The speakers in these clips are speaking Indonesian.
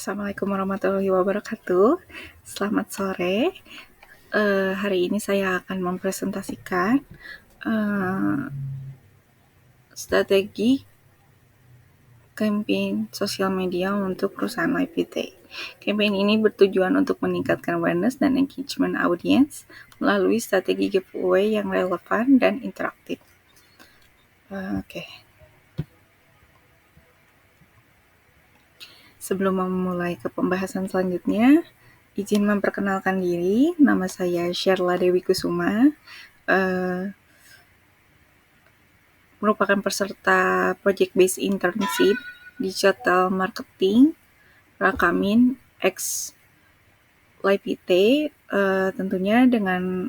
Assalamualaikum warahmatullahi wabarakatuh. Selamat sore. Hari ini saya akan mempresentasikan strategi campaign sosial media untuk perusahaan Live PT. Campaign ini bertujuan untuk meningkatkan awareness dan engagement audiens melalui strategi giveaway yang relevan dan interaktif. Oke. Sebelum memulai ke pembahasan selanjutnya, izin memperkenalkan diri. Nama saya Sherla Dewi Kusuma. Merupakan peserta Project Based Internship Digital Marketing Rakamin X Live IT, tentunya dengan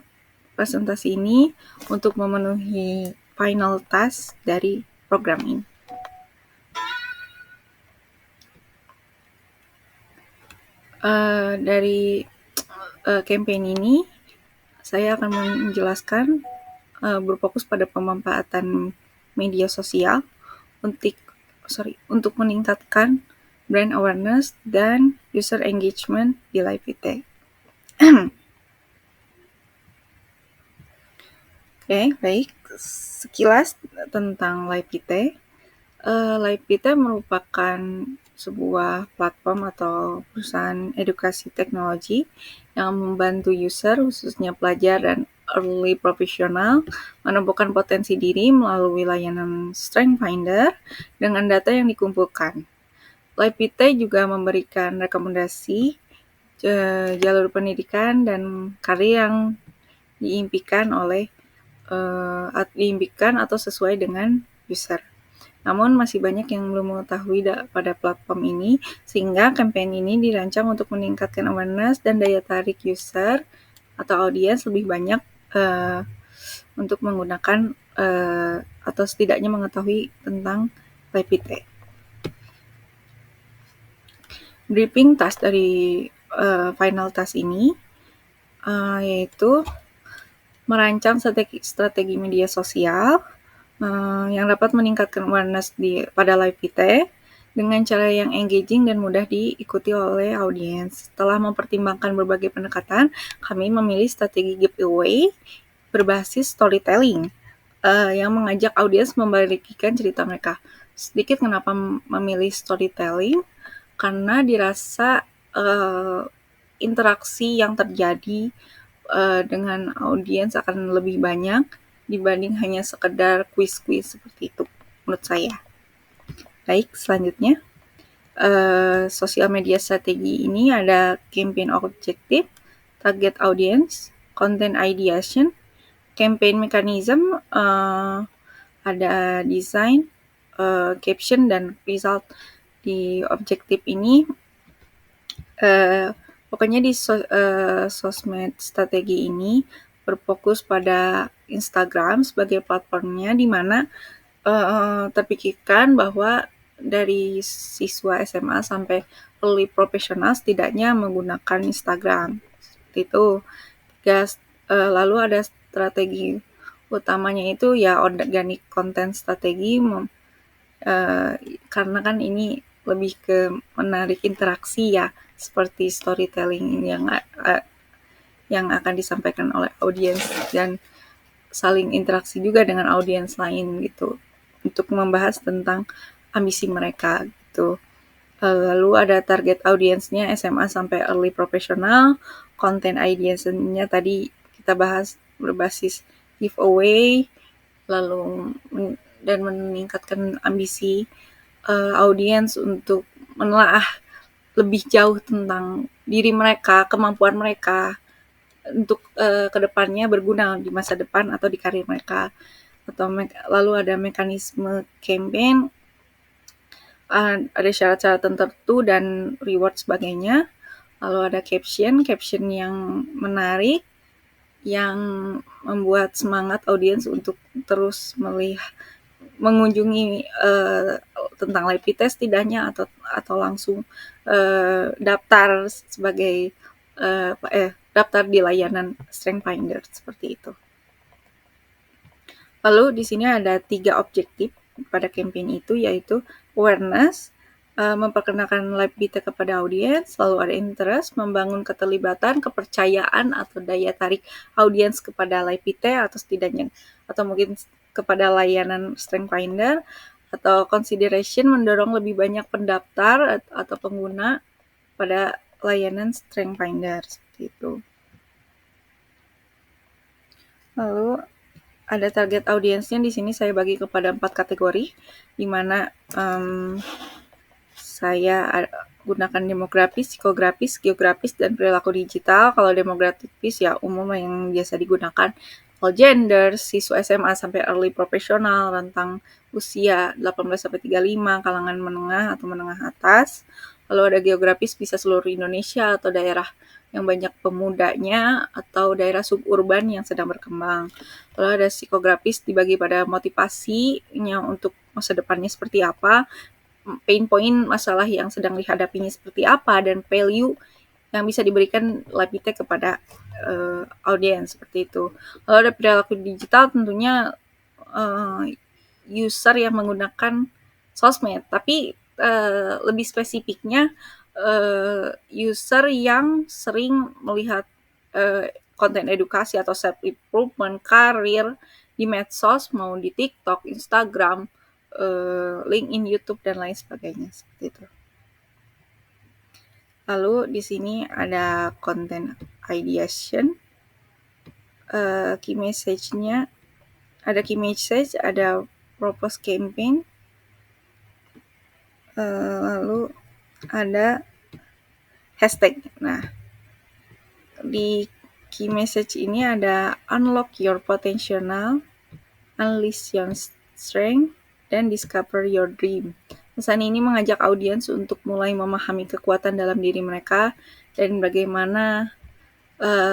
presentasi ini untuk memenuhi final task dari program ini. Dari campaign ini saya akan menjelaskan berfokus pada pemanfaatan media sosial untuk meningkatkan brand awareness dan user engagement di Live IT. Oke, baik. Sekilas tentang Live IT. Live IT merupakan sebuah platform atau perusahaan edukasi teknologi yang membantu user, khususnya pelajar dan early professional, menemukan potensi diri melalui layanan Strength Finder dengan data yang dikumpulkan. Live IT juga memberikan rekomendasi jalur pendidikan dan karir yang diimpikan atau sesuai dengan user. Namun masih banyak yang belum mengetahui pada platform ini, sehingga campaign ini dirancang untuk meningkatkan awareness dan daya tarik user atau audiens lebih banyak untuk menggunakan atau setidaknya mengetahui tentang Live IT. Briefing task dari final task ini yaitu merancang strategi media sosial yang dapat meningkatkan awareness pada Live IT dengan cara yang engaging dan mudah diikuti oleh audiens. Setelah mempertimbangkan berbagai pendekatan, kami memilih strategi giveaway berbasis storytelling yang mengajak audiens membagikan cerita mereka. Sedikit kenapa memilih storytelling? Karena dirasa interaksi yang terjadi dengan audiens akan lebih banyak dibanding hanya sekedar kuis-kuis seperti itu, menurut saya. Baik, selanjutnya. Sosial media strategi ini ada campaign objective, target audience, content ideation, campaign mechanism, ada design, caption, dan result. Di objektif ini pokoknya di sosmed strategi ini berfokus pada Instagram sebagai platformnya, di mana terpikirkan bahwa dari siswa SMA sampai early professional setidaknya menggunakan Instagram. Seperti itu. Lalu ada strategi utamanya itu ya organic content strategi, karena kan ini lebih ke menarik interaksi ya, seperti storytelling yang akan disampaikan oleh audiens dan saling interaksi juga dengan audiens lain gitu, untuk membahas tentang ambisi mereka gitu. Lalu ada target audiensnya SMA sampai early professional, content ideation-nya tadi kita bahas berbasis giveaway, lalu dan meningkatkan ambisi audiens untuk menelaah lebih jauh tentang diri mereka, kemampuan mereka untuk kedepannya berguna di masa depan atau di karir mereka. Lalu ada mekanisme campaign, ada syarat-syarat tertentu dan reward sebagainya. Lalu ada caption yang menarik, yang membuat semangat audiens untuk terus mengunjungi tentang Live IT setidaknya atau langsung daftar sebagai daftar di layanan Strength Finder seperti itu. Lalu di sini ada 3 objektif pada campaign itu, yaitu awareness, memperkenalkan live BT kepada audiens, lalu ada interest, membangun keterlibatan, kepercayaan atau daya tarik audiens kepada live BT atau setidaknya atau mungkin kepada layanan Strength Finder, atau consideration, mendorong lebih banyak pendaftar atau pengguna pada layanan Strength Finder seperti itu. Lalu ada target audiensnya, di sini saya bagi kepada 4 kategori, di mana saya gunakan demografis, psikografis, geografis, dan perilaku digital. Kalau demografis ya umum yang biasa digunakan, all gender, siswa SMA sampai early profesional, rentang usia 18-35, kalangan menengah atau menengah atas. Lalu ada geografis, bisa seluruh Indonesia atau daerah yang banyak pemudanya atau daerah suburban yang sedang berkembang. Lalu ada psikografis, dibagi pada motivasinya untuk masa depannya seperti apa, pain point masalah yang sedang dihadapinya seperti apa, dan value yang bisa diberikan Labitech kepada audiens seperti itu. Lalu ada perilaku digital, tentunya user yang menggunakan sosmed, tapi lebih spesifiknya user yang sering melihat konten edukasi atau self improvement, karir di medsos, mau di TikTok, Instagram, LinkedIn, YouTube, dan lain sebagainya seperti itu. Lalu di sini ada content ideation, key message-nya, ada key message, ada purpose campaign, lalu ada hashtag. Nah, di key message ini ada unlock your potential, unleash your strength, dan discover your dream. Pesan ini mengajak audiens untuk mulai memahami kekuatan dalam diri mereka dan bagaimana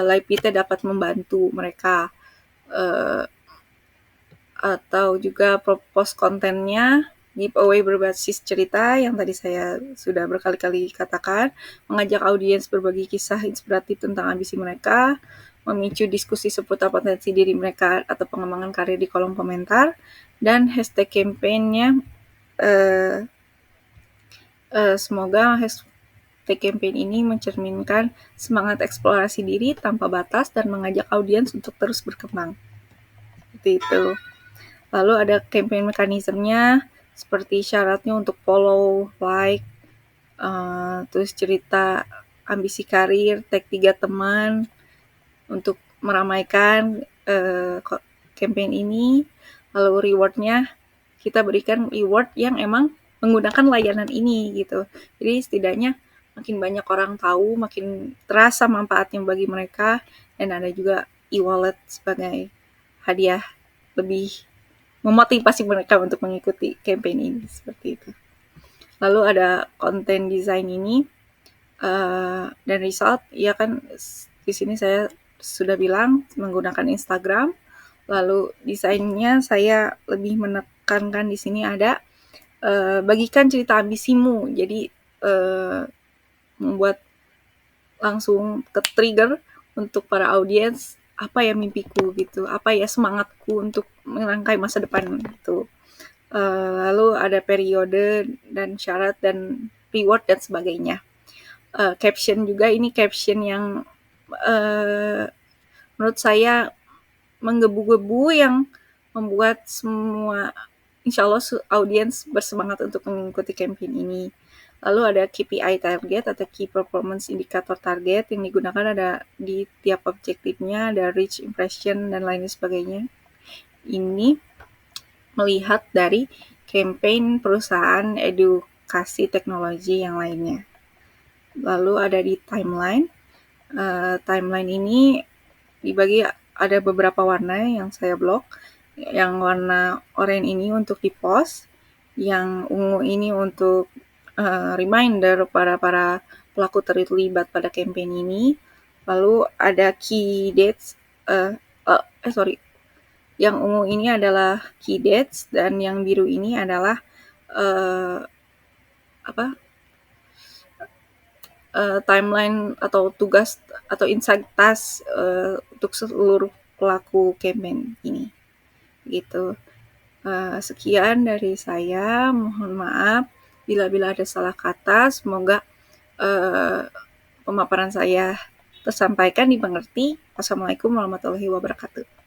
live kita dapat membantu mereka, atau juga propose kontennya, giveaway berbasis cerita yang tadi saya sudah berkali-kali katakan, mengajak audiens berbagi kisah inspiratif tentang ambisi mereka, memicu diskusi seputar potensi diri mereka atau pengembangan karir di kolom komentar, dan hashtag campaign-nya semoga hashtag campaign ini mencerminkan semangat eksplorasi diri tanpa batas dan mengajak audiens untuk terus berkembang. Seperti itu. Lalu ada campaign mekanismenya, seperti syaratnya untuk follow, like, terus cerita ambisi karir, tag 3 teman untuk meramaikan campaign ini. Lalu reward-nya, kita berikan reward yang emang menggunakan layanan ini gitu. Jadi setidaknya makin banyak orang tahu, makin terasa manfaatnya bagi mereka, dan ada juga e-wallet sebagai hadiah lebih memotivasi mereka untuk mengikuti campaign ini seperti itu. Lalu ada content design ini dan result, ya kan di sini saya sudah bilang menggunakan Instagram. Lalu desainnya saya lebih menekankan di sini ada bagikan cerita ambisimu, jadi membuat langsung ke trigger untuk para audiens, apa ya mimpiku gitu, apa ya semangatku untuk merangkai masa depan gitu. Lalu ada periode dan syarat dan reward dan sebagainya. Caption juga, ini caption yang menurut saya menggebu-gebu, yang membuat semua insya Allah audiens bersemangat untuk mengikuti campaign ini. Lalu ada KPI target atau Key Performance Indicator target, yang digunakan ada di tiap objektifnya, ada reach, impression, dan lain sebagainya. Ini melihat dari campaign perusahaan edukasi teknologi yang lainnya. Lalu ada di timeline. Timeline ini dibagi ada beberapa warna yang saya blok. Yang warna oranye ini untuk di post, yang ungu ini untuk reminder para pelaku terlibat pada campaign ini. Lalu ada key dates, yang ungu ini adalah key dates, dan yang biru ini adalah timeline atau tugas atau insight task untuk seluruh pelaku campaign ini. Gitu. Sekian dari saya, mohon maaf Bila ada salah kata, semoga pemaparan saya tersampaikan, dimengerti. Wassalamualaikum warahmatullahi wabarakatuh.